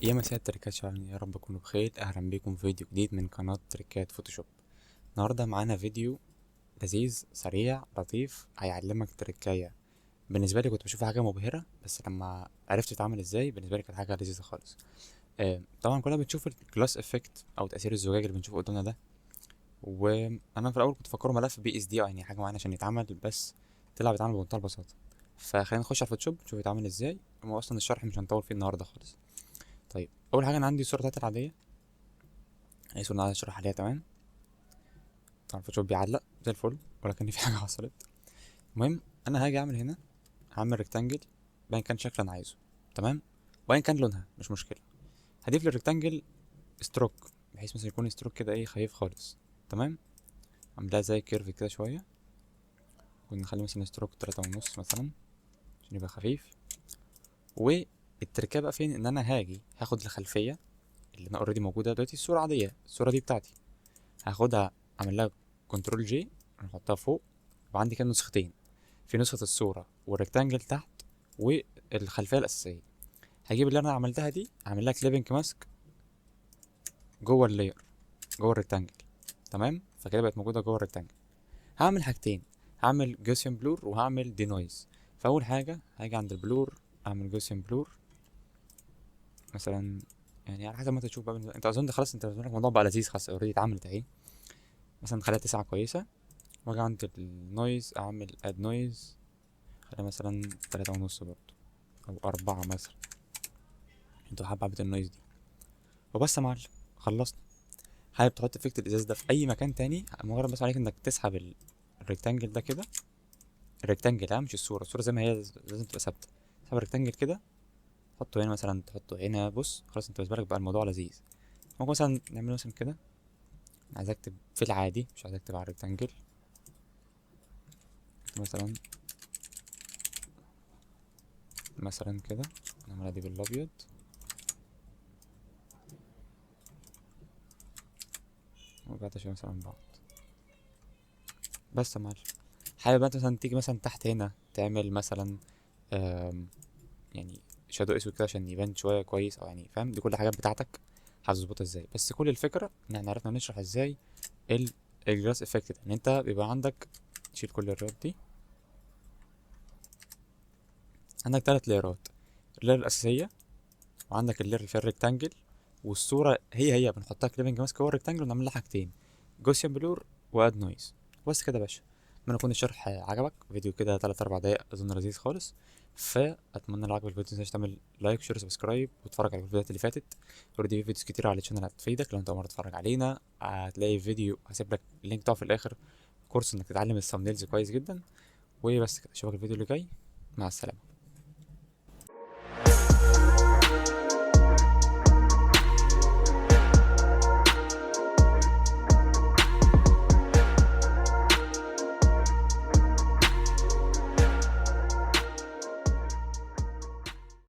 يا مساء التركات شعرني، يا رب تكونوا بخير. اهلا بيكم في فيديو جديد من قناة تركات فوتوشوب. النهاردة معانا فيديو لذيذ سريع لطيف هيعلمك تركاية. بالنسبة لي كنت بشوفها حاجة مبهرة، بس لما عرفت تتعمل ازاي بالنسبة لي كانت حاجة لذيذة خالص. طبعا كلنا بنشوف الجلاس افكت او تأثير الزجاج اللي بنشوفه قدامنا ده، وانا في الاول كنت فاكره ملف بي اس دي او يعني حاجة معينة عشان يتعمل، بس طلع بيتعمل بمنتهى البساطة. فخلينا نخش على الفوتوشوب نشوف يتعمل ازاي. هو اصلا الشرح مش هنطول فيه النهارده خالص. طيب، اول حاجه انا عندي الصوره بتاعتي العاديه، اي صوره انا عايز اشرح عليها. تمام. طبعا الفوتوشوب بيعلق زي الفل، ولكن في حاجه حصلت. المهم، انا هاجي اعمل هنا، هعمل ريكتانجل باين كان شكل انا عايزه. تمام. وايا كان لونها مش مشكله. هضيف للريكتانجل ستروك، بحيث مثلا يكون ستروك كده ايه خفيف خالص. تمام. اعملها زي كيرف كده شويه، ونخلي مثلا ستروك 3.5 مثلا عشان يبقى خفيف. والتركيبه بقى فين؟ ان انا هاجي هاخد الخلفيه اللي انا اوريدي موجوده دلوقتي، الصوره عاديه، الصوره دي بتاعتي، هاخدها اعمل لها كنترول جي، نحطها فوق. وعندي كده نسختين، في نسخة الصورة والريكتانجل تحت والخلفية الأساسية. هجيب اللي أنا عملتها دي أعمل لها كليبنج ماسك جوه اللاير، جوه الريكتانجل. تمام. فكده بقت موجودة جوه الريكتانجل. هعمل حاجتين، هعمل جوسيان بلور وهعمل دي نويز. فأول حاجة هاجي عند البلور، أعمل جوسيان بلور مثلا، يعني على حسب ما انت تشوف بقى. انت اظن خلاص، انت بالنسبه لك الموضوع بقى لذيذ خلاص، اوريدي اتعملت اهي. مثلا خليها 9 كويسه. واجي عند النويز اعمل اد نويز، خليها مثلا 3.5 برضه، او 4 مثلا. انتوا حابة النويز دي. وبس يا معلم، خلصنا. حابب تحط افكت الازاز ده في اي مكان تاني، مجرد بس عليك انك تسحب الريكتانجل ده كده. الريكتانجل، ها، مش الصورة. الصورة زي ما هي لازم تبقى ثابتة. تسحب الريكتانجل كده، تحطه هنا مثلا، تحطه هنا. بص خلاص، انت بالنسبة لك بقى الموضوع لذيذ. ممكن مثلا نعمله مثلا كده. عايز اكتب في العادي، مش عايز اكتب على الريكتانجل. مثلا مثلا كده، نعملها دي بالابيض. وبعد شوية مثلا بعض. بس يا معلم، حابب انت مثلا تيجي مثلا تحت هنا تعمل مثلا آم، يعني شادو اسود كده عشان يبان شويه كويس، او يعني فاهم، دي كل حاجات بتاعتك هتظبطها ازاي. بس كل الفكره ان احنا عرفنا نشرح ازاي ال الجلاس افكت ده، ان انت بيبقى عندك، تشيل كل الريات دي. عندك 3 لايرات، اللاير الاساسيه، وعندك اللاير اللي فيها الريكتانجل، والصوره هي بنحطها كليبنج ماسك جوه الريكتانجل، ونعمل لها حاجتين، جوسيان بلور واد نويز. بس كده يا باشا. اتمنى يكون الشرح عجبك. فيديو كده 3 4 دقايق اظن لذيذ خالص. فاتمنى لو عجبك الفيديو متنساش تعمل لايك شير سبسكرايب وتتفرج على الفيديوهات اللي فاتت. اوريدي في فيديوز كتير على الشانل هتفيدك. لو انت اول مره تتفرج علينا، هتلاقي فيديو هسيب لك اللينك بتاعه في الاخر، كورس انك تتعلم الثامبنيلز كويس جدا. وبس كده، اشوفك الفيديو اللي جاي. مع السلامه.